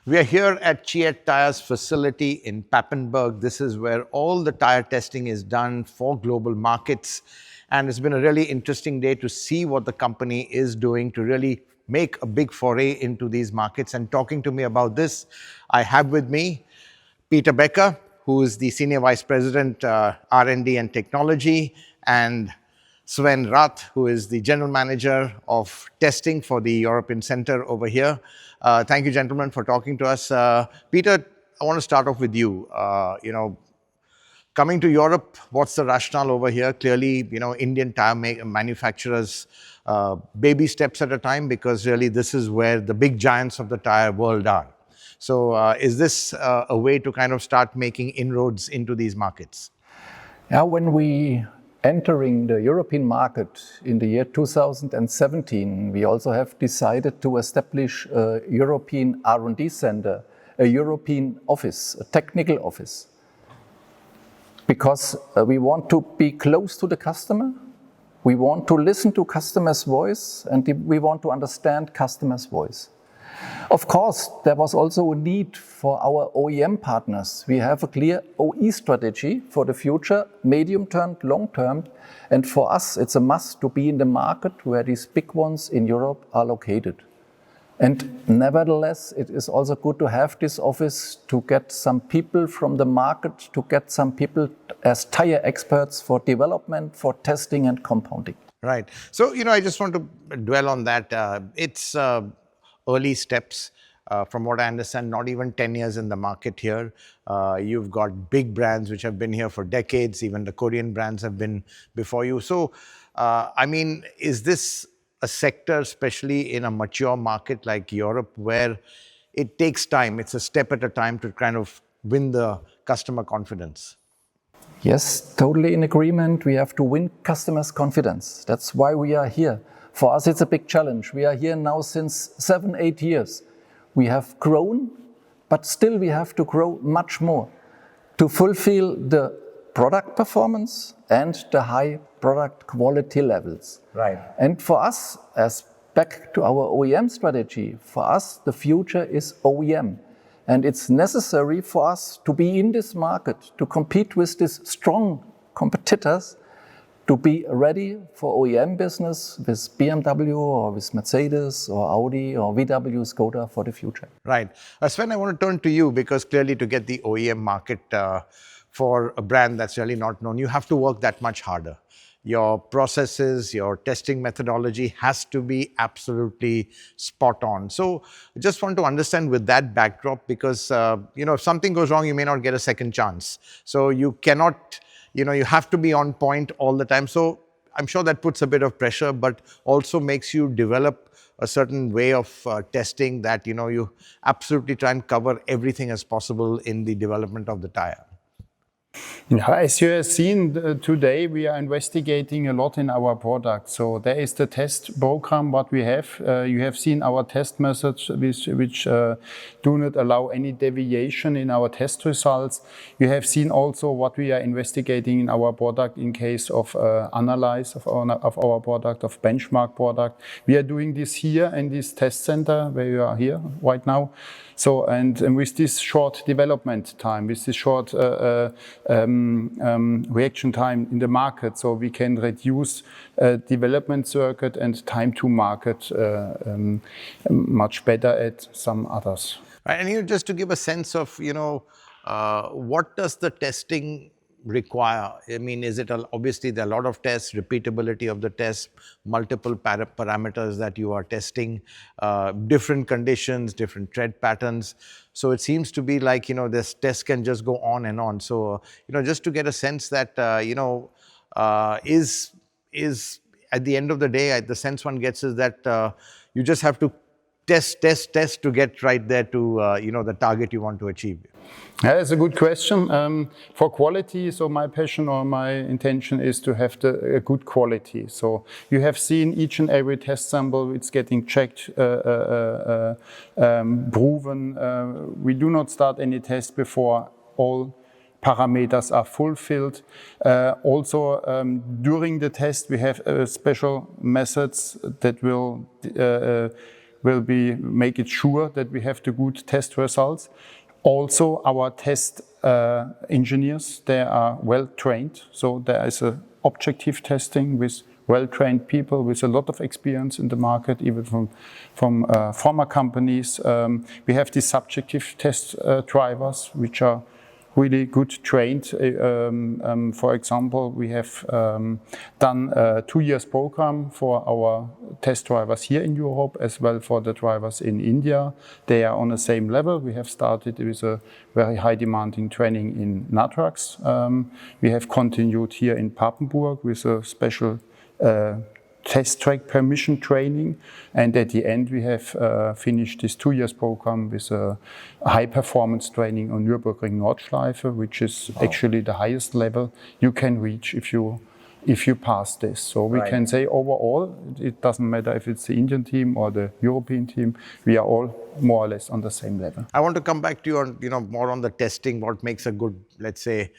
We are here at Ceat Tyre's facility in Papenburg. This is where all the tire testing is done for global markets. And it's been a really interesting day to see what the company is doing to really make a big foray into these markets. And talking to me about this, I have with me Peter Becker, who is the Senior Vice President, R&D and Technology, and Sven Rath, who is the General Manager of Testing for the European Center over here. Thank you, gentlemen, for talking to us. Peter, I want to start off with you. Coming to Europe, what's the rationale over here? Clearly, Indian tire manufacturers, baby steps at a time, because really this is where the big giants of the tire world are. So is this a way to kind of start making inroads into these markets? Yeah, when we entering the European market in the year 2017, we also have decided to establish a European R&D center, a European office, a technical office, because we want to be close to the customer, we want to listen to customers' voice, and we want to understand customers' voice. Of course, there was also a need for our OEM partners. We have a clear OE strategy for the future, medium term, long term, and for us it's a must to be in the market where these big ones in Europe are located. And nevertheless, it is also good to have this office to get some people from the market, to get some people as tire experts for development, for testing and compounding. Right. So, I just want to dwell on that. It's early steps. From what I understand, not even 10 years in the market here. You've got big brands which have been here for decades. Even the Korean brands have been before you. So, is this a sector, especially in a mature market like Europe, where it takes time, it's a step at a time to kind of win the customer confidence? Yes, totally in agreement. We have to win customers' confidence. That's why we are here. For us, it's a big challenge. We are here now since 7-8 years. We have grown, but still we have to grow much more to fulfill the product performance and the high product quality levels. Right. And for us, as back to our OEM strategy, for us, the future is OEM. And it's necessary for us to be in this market, to compete with these strong competitors, to be ready for OEM business with BMW or with Mercedes or Audi or VW, Skoda for the future. Right. Sven, I want to turn to you, because clearly to get the OEM market for a brand that's really not known, you have to work that much harder. Your processes, your testing methodology has to be absolutely spot on. So I just want to understand with that backdrop, because if something goes wrong, you may not get a second chance. So you cannot, you have to be on point all the time. So I'm sure that puts a bit of pressure, but also makes you develop a certain way of testing that, you absolutely try and cover everything as possible in the development of the tire. As you have seen today, we are investigating a lot in our product. So there is the test program what we have. You have seen our test methods which do not allow any deviation in our test results. You have seen also what we are investigating in our product in case of analyze of our product, of benchmark product. We are doing this here in this test center where you are here right now. So, and with this short development time, with this short reaction time in the market, so we can reduce development circuit and time to market much better at some others. Right. And just to give a sense of, what does the testing require? Is it obviously there are a lot of tests, repeatability of the test, multiple parameters that you are testing, different conditions, different tread patterns. So it seems to be like, this test can just go on and on. So, just to get a sense that, is at the end of the day, the sense one gets is that you just have to test to get right there to, the target you want to achieve. Yeah, that's a good question. For quality, so my passion or my intention is to have a good quality. So you have seen each and every test sample, it's getting checked, proven. We do not start any test before all parameters are fulfilled. Also, during the test, we have special methods that will make it sure that we have the good test results. Also, our test engineers, they are well trained, so there is a objective testing with well-trained people with a lot of experience in the market, even from former companies. We have these subjective test drivers, which are really good trained. For example, we have done a 2 years program for our test drivers here in Europe, as well for the drivers in India. They are on the same level. We have started with a very high demanding training in Natrax. We have continued here in Papenburg with a special test track permission training, and at the end we have finished this 2 years program with a high performance training on Nürburgring Nordschleife, which is actually the highest level you can reach if you pass this. So we can say overall, it doesn't matter if it's the Indian team or the European team, we are all more or less on the same level. I want to come back to you on, more on the testing, what makes a good, let's say,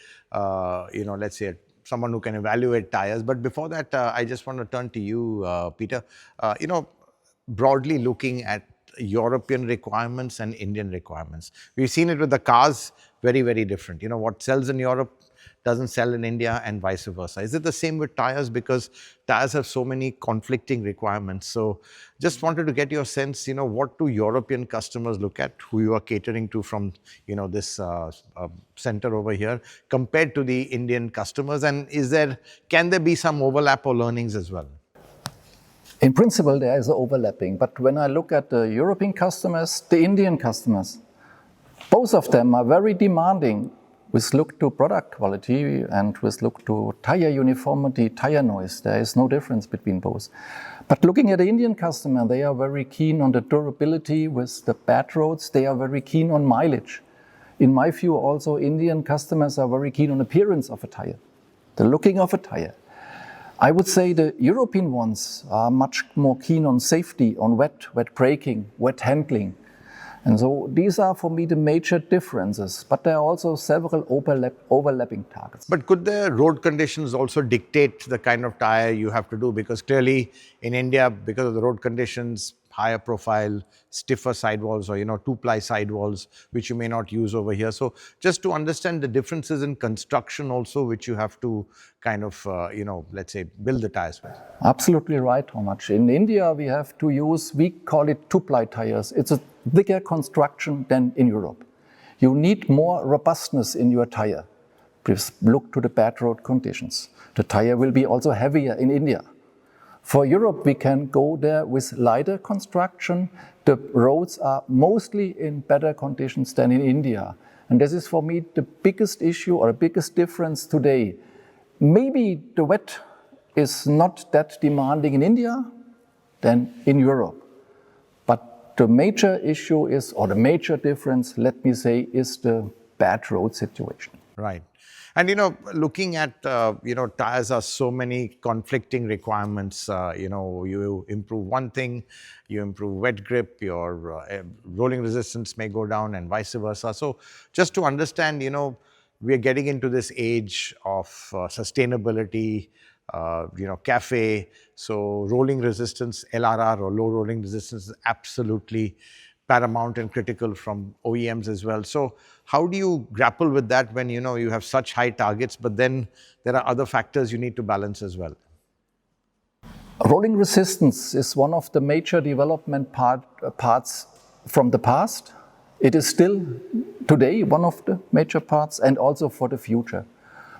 someone who can evaluate tires. But before that, I just want to turn to you, Peter. Broadly looking at European requirements and Indian requirements, we've seen it with the cars, very, very different. What sells in Europe doesn't sell in India and vice versa. Is it the same with tires? Because tires have so many conflicting requirements. So just wanted to get your sense, what do European customers look at, who you are catering to from, this center over here, compared to the Indian customers? And can there be some overlap or learnings as well? In principle, there is overlapping. But when I look at the European customers, the Indian customers, both of them are very demanding with look to product quality and with look to tire uniformity, tire noise. There is no difference between both. But looking at the Indian customer, they are very keen on the durability with the bad roads. They are very keen on mileage. In my view, also Indian customers are very keen on appearance of a tire, the looking of a tire. I would say the European ones are much more keen on safety, on wet braking, wet handling. And so these are for me the major differences, but there are also several overlapping targets. But could the road conditions also dictate the kind of tire you have to do? Because clearly in India, because of the road conditions, higher profile, stiffer sidewalls, or 2-ply sidewalls, which you may not use over here. So just to understand the differences in construction also, which you have to kind of, let's say, build the tires with. Absolutely right, Hormazd. In India, we have to use, we call it 2-ply tires. It's a bigger construction than in Europe. You need more robustness in your tire. Please look to the bad road conditions. The tire will be also heavier in India. For Europe, we can go there with lighter construction. The roads are mostly in better conditions than in India. And this is for me the biggest issue or the biggest difference today. Maybe the wet is not that demanding in India than in Europe. But the major issue is, or the major difference, let me say, is the bad road situation. Right. And, looking at, tires are so many conflicting requirements. You improve one thing, you improve wet grip, your rolling resistance may go down and vice versa. So just to understand, we are getting into this age of sustainability, CAFE. So rolling resistance, LRR or low rolling resistance is absolutely paramount and critical from OEMs as well. So how do you grapple with that when you have such high targets, but then there are other factors you need to balance as well? Rolling resistance is one of the major development parts from the past. It is still today one of the major parts, and also for the future.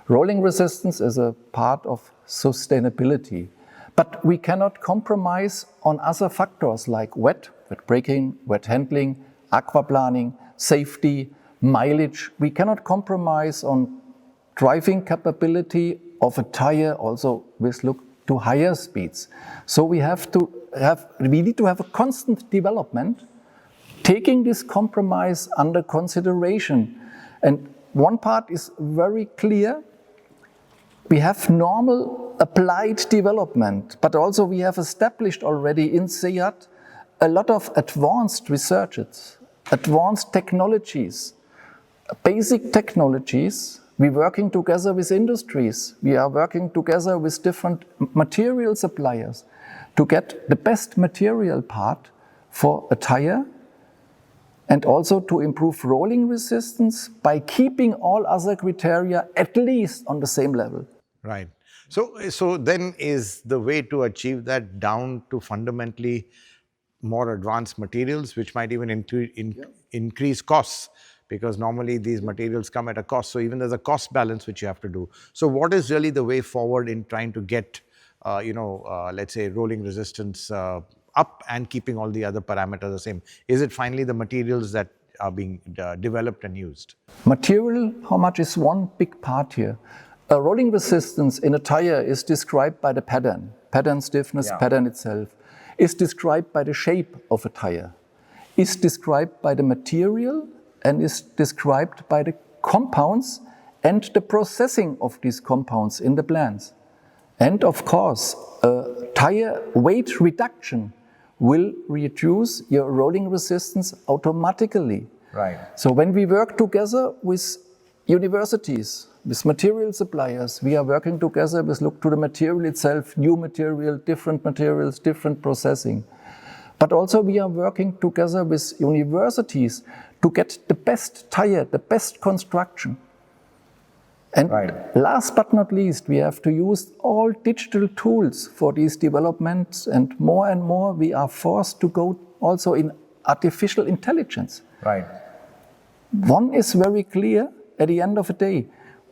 Rolling resistance is a part of sustainability, but we cannot compromise on other factors like wet braking, wet handling, aquaplaning, safety, mileage. We cannot compromise on driving capability of a tire, also with look to higher speeds. So we need to have a constant development, taking this compromise under consideration. And one part is very clear. We have normal applied development, but also we have established already in Ceat a lot of advanced researches, advanced technologies, basic technologies. We're working together with industries. We are working together with different material suppliers to get the best material part for a tire and also to improve rolling resistance by keeping all other criteria at least on the same level. Right. So then is the way to achieve that down to fundamentally more advanced materials, which might even increase costs, because normally these materials come at a cost. So even there's a cost balance which you have to do. So what is really the way forward in trying to get, let's say, rolling resistance up and keeping all the other parameters the same? Is it finally the materials that are being developed and used? Material, how much is one big part here? A rolling resistance in a tire is described by the pattern stiffness, pattern itself, is described by the shape of a tire, is described by the material, and is described by the compounds and the processing of these compounds in the plants. And of course, tire weight reduction will reduce your rolling resistance automatically. Right. So when we work together with universities, with material suppliers, we are working together with look to the material itself, new material, different materials, different processing. But also we are working together with universities to get the best tire, the best construction. And last but not least, we have to use all digital tools for these developments, and more we are forced to go also in artificial intelligence. Right. One is very clear at the end of the day.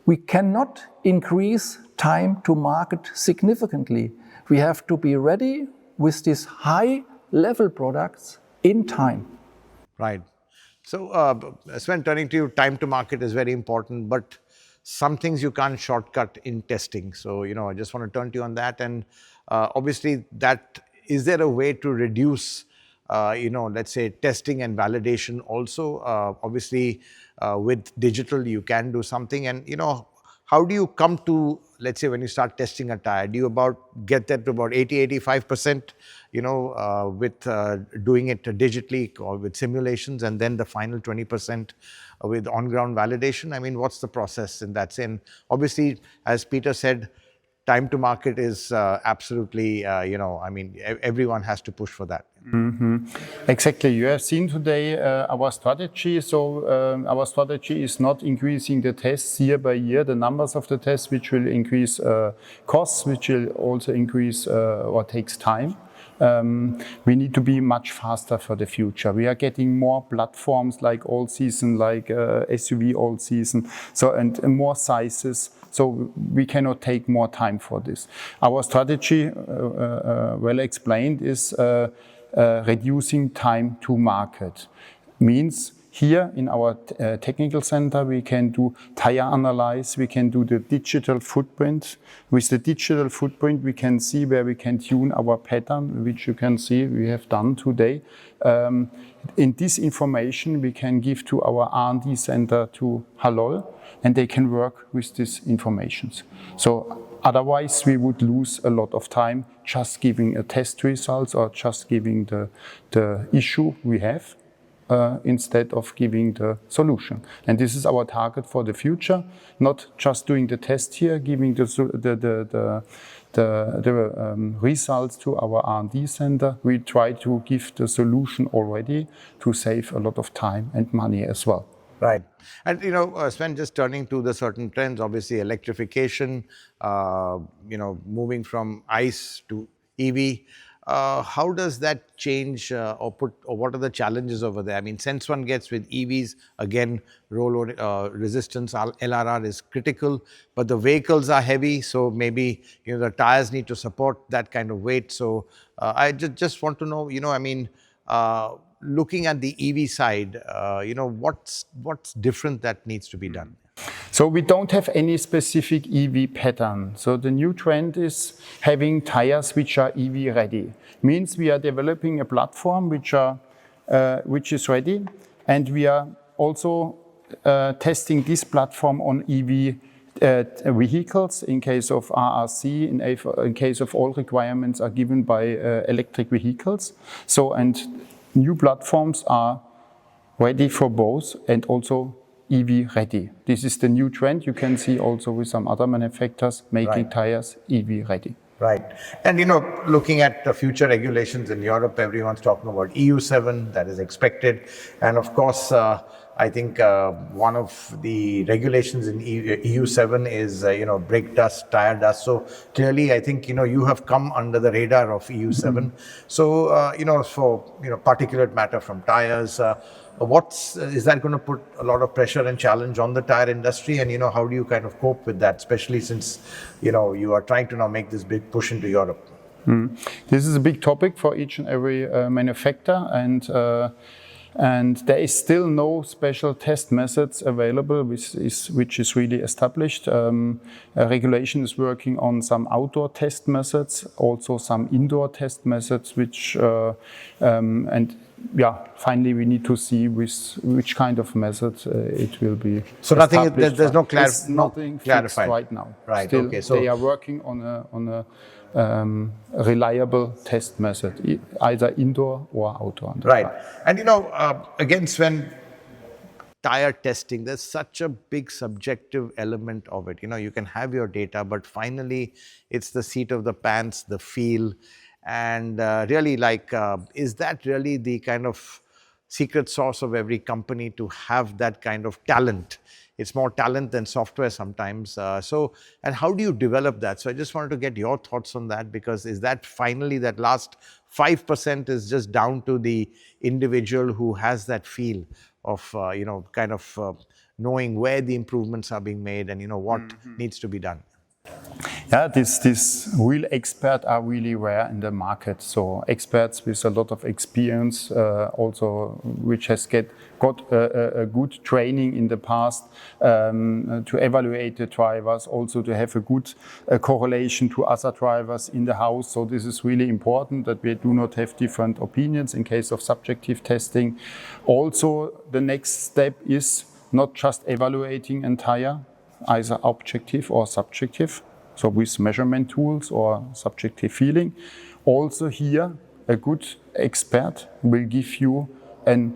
We cannot increase time to market significantly. We have to be ready with these high-level products in time. Right. So, Sven, turning to you, time to market is very important, but some things you can't shortcut in testing. So, I just want to turn to you on that. And obviously, is there a way to reduce, let's say, testing and validation also? Obviously, with digital, you can do something. And, how do you come to, let's say, when you start testing a tire, do you get that to about 80-85%, with doing it digitally or with simulations, and then the final 20% with on-ground validation? I mean, what's the process in that sense? Obviously, as Peter said, time to market is absolutely, everyone has to push for that. Mm-hmm. Exactly. You have seen today our strategy. So our strategy is not increasing the tests year by year, the numbers of the tests, which will increase costs, which will also increase or takes time. We need to be much faster for the future. We are getting more platforms like all season, like SUV all season, and more sizes. So we cannot take more time for this. Our strategy, well explained, is reducing time to market. Means here in our technical center, we can do tire analysis, we can do the digital footprint. With the digital footprint, we can see where we can tune our pattern, which you can see we have done today. In this information, we can give to our R&D center to Bhalla, and they can work with these informations. So otherwise, we would lose a lot of time just giving a test results or just giving the issue we have. Instead of giving the solution. And this is our target for the future, not just doing the test here, giving the results to our R&D center. We try to give the solution already to save a lot of time and money as well. Right. And, Sven, just turning to the certain trends, obviously electrification, moving from ICE to EV, how does that change or what are the challenges over there? I mean, since one gets with EVs, again, roll resistance, LRR is critical, but the vehicles are heavy, so maybe, the tires need to support that kind of weight. So I just want to know, looking at the EV side, what's different that needs to be done? So we don't have any specific EV pattern. So the new trend is having tires which are EV ready. Means we are developing a platform which is ready, and we are also testing this platform on EV vehicles in case of RRC, in case of all requirements are given by electric vehicles. So, and new platforms are ready for both and also EV ready. This is the new trend. You can see also with some other manufacturers making tires EV ready. Right. And, looking at the future regulations in Europe, everyone's talking about EU7 that is expected. And of course, I think one of the regulations in EU7 is, brake dust, tire dust. So clearly, I think, you have come under the radar of EU7. So, for, particulate matter from tires, is that going to put a lot of pressure and challenge on the tire industry? And, how do you kind of cope with that, especially since, you are trying to now make this big push into Europe? This is a big topic for each and every manufacturer, and there is still no special test methods available, which is really established. Regulation is working on some outdoor test methods, also some indoor test methods, finally we need to see which kind of method it will be. So there's nothing fixed right now. Right. Still, okay. So they are working on a reliable test method, either indoor or outdoor. Right. And again, Sven, tire testing, there's such a big subjective element of it. You can have your data, but finally it's the seat of the pants, the feel, and really is that really the kind of secret sauce of every company to have that kind of talent? It's more talent than software sometimes. And how do you develop that? So I just wanted to get your thoughts on that, because is that finally that last 5% is just down to the individual who has that feel of, knowing where the improvements are being made and, what needs to be done? Yeah, these real experts are really rare in the market. So experts with a lot of experience, also which has got a good training in the past to evaluate the drivers, also to have a good correlation to other drivers in the house. So this is really important that we do not have different opinions in case of subjective testing. Also, the next step is not just evaluating a tire, either objective or subjective, so with measurement tools or subjective feeling. Also here, a good expert will give you a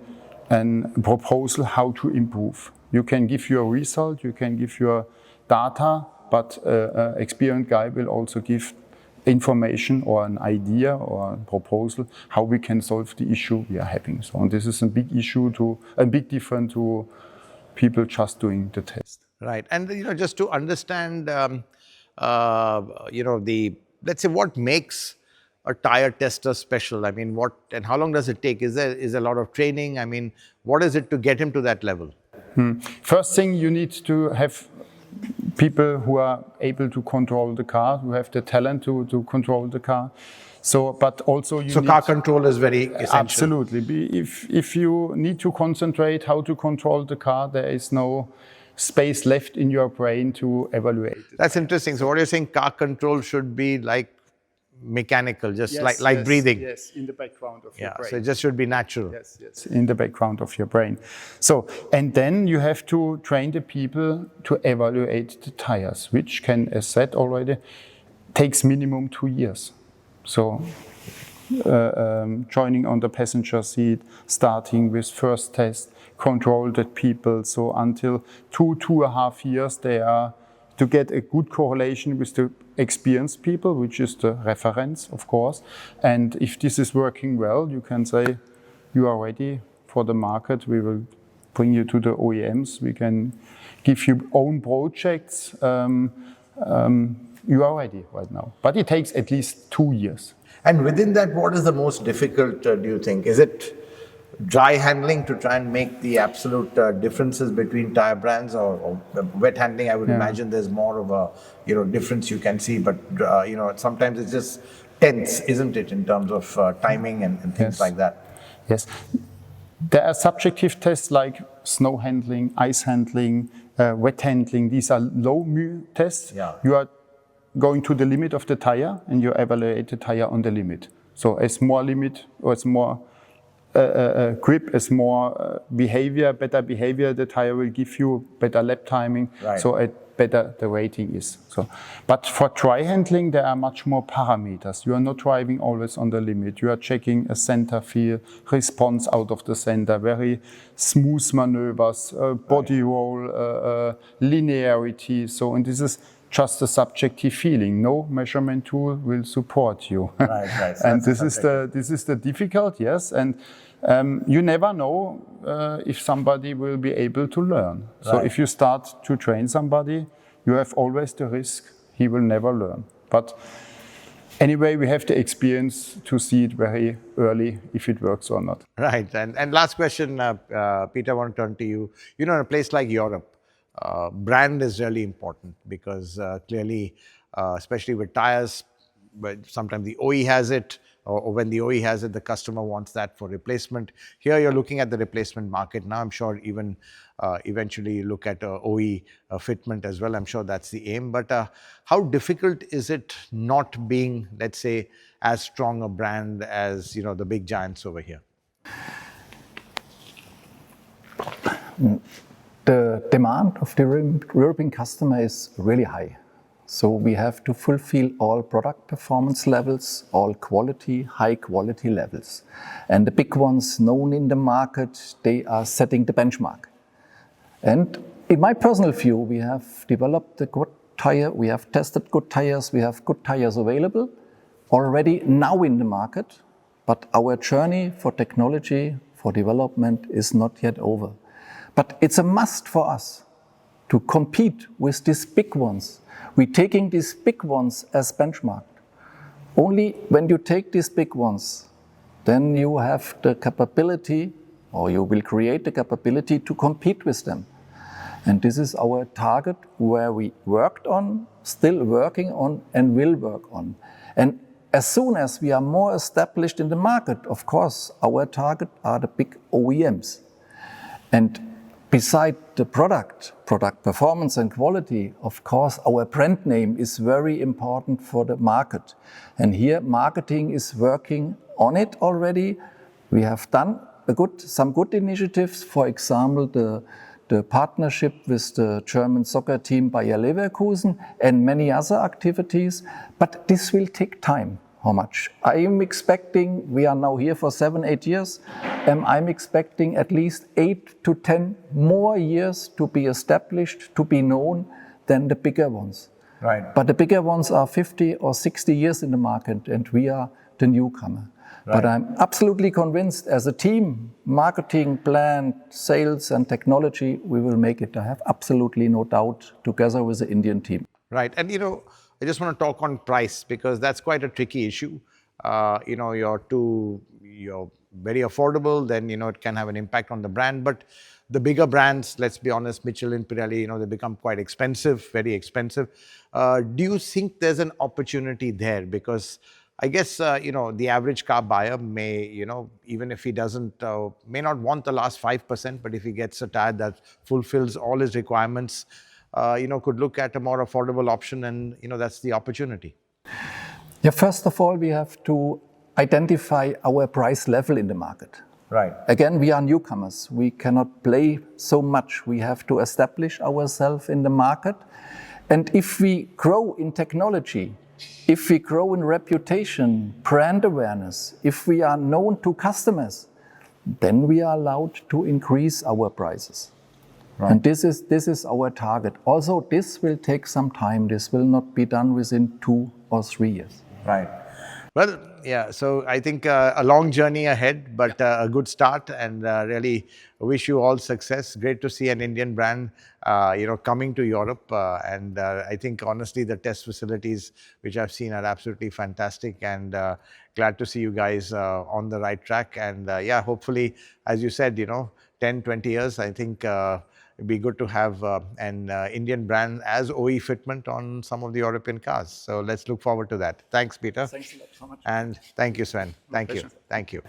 proposal how to improve. You can give your result, you can give your data, but an experienced guy will also give information or an idea or a proposal how we can solve the issue we are having. So and this is a big issue a big difference to people just doing the test. Right. And, just to understand, let's say what makes a tire tester special? I mean, and how long does it take? Is there a lot of training? I mean, what is it to get him to that level? First thing, you need to have people who are able to control the car, who have the talent to control the car. So, but also car control is very essential. Absolutely. If you need to concentrate how to control the car, there is no space left in your brain to evaluate it. That's interesting. So what you're saying, car control should be like mechanical, just like breathing. Yes, in the background of your brain. So it just should be natural. Yes, in the background of your brain. So, and then you have to train the people to evaluate the tires, which can, as said already, takes minimum 2 years. So joining on the passenger seat, starting with first test, control the people. So until 2.5 years, they are to get a good correlation with the experienced people, which is the reference, of course. And if this is working well, you can say you are ready for the market. We will bring you to the OEMs. We can give you own projects. You are ready right now. But it takes at least 2 years. And within that, what is the most difficult, do you think? Is it dry handling to try and make the absolute differences between tire brands, or wet handling? I would imagine there's more of a difference you can see, but sometimes it's just tense, isn't it, in terms of timing and things like that? Yes. There are subjective tests like snow handling, ice handling, wet handling. These are low mu tests. Yeah. You are going to the limit of the tire and you evaluate the tire on the limit. So as more limit or as more grip, as more better behavior, the tire will give you better lap timing. Right. So better the rating is. So, but for dry handling, there are much more parameters. You are not driving always on the limit. You are checking a center feel, response out of the center, very smooth maneuvers, body roll, linearity. So, and this is just a subjective feeling. No measurement tool will support you. Right. So And this is the difficult, yes. And you never know if somebody will be able to learn. So if you start to train somebody, you have always the risk he will never learn. But anyway, we have the experience to see it very early if it works or not. Right. And last question, Peter, I want to turn to you. You know, in a place like Europe, brand is really important because clearly, especially with tires, but sometimes the OE has it, or when the OE has it, the customer wants that for replacement. Here you're looking at the replacement market. Now I'm sure even eventually you look at OE fitment as well. I'm sure that's the aim. But how difficult is it not being, let's say, as strong a brand as, you know, the big giants over here? The demand of the European customer is really high. So we have to fulfill all product performance levels, all quality, high quality levels. And the big ones known in the market, they are setting the benchmark. And in my personal view, we have developed a good tire, we have tested good tires, we have good tires available already now in the market, but our journey for technology, for development is not yet over. But it's a must for us to compete with these big ones. We're taking these big ones as benchmark. Only when you take these big ones, then you have the capability, or you will create the capability to compete with them. And this is our target where we worked on, still working on, and will work on. And as soon as we are more established in the market, of course, our target are the big OEMs. And beside the product performance and quality, of course, our brand name is very important for the market. And here, marketing is working on it already. We have done some good initiatives, for example, the partnership with the German soccer team Bayer Leverkusen and many other activities, but this will take time. How much? I'm expecting, we are now here for 7-8 years, I'm expecting at least 8 to 10 more years to be established, to be known than the bigger ones. Right. But the bigger ones are 50 or 60 years in the market and we are the newcomer. Right. But I'm absolutely convinced as a team, marketing, plant, sales and technology, we will make it. I have absolutely no doubt together with the Indian team. Right. And you know, I just want to talk on price because that's quite a tricky issue. You know, you're very affordable, then, you know, it can have an impact on the brand. But the bigger brands, let's be honest, Michelin, Pirelli, you know, they become quite expensive, very expensive. Do you think there's an opportunity there? Because I guess, you know, the average car buyer may, you know, even if he doesn't, may not want the last 5%, but if he gets a tire that fulfills all his requirements, you know, could look at a more affordable option and, you know, that's the opportunity. Yeah, first of all, we have to identify our price level in the market. Right. Again, we are newcomers. We cannot play so much. We have to establish ourselves in the market. And if we grow in technology, if we grow in reputation, brand awareness, if we are known to customers, then we are allowed to increase our prices. Right. And this is our target. Also, this will take some time. This will not be done within 2 or 3 years. Right. Well, yeah, so I think a long journey ahead, but a good start, and really wish you all success. Great to see an Indian brand, you know, coming to Europe. And I think, honestly, the test facilities which I've seen are absolutely fantastic, and glad to see you guys on the right track. And yeah, hopefully, as you said, you know, 10, 20 years, I think it'd be good to have an Indian brand as OE fitment on some of the European cars. So let's look forward to that. Thanks, Peter. Thanks a lot so much. And thank you, Sven. Thank you. Thank you.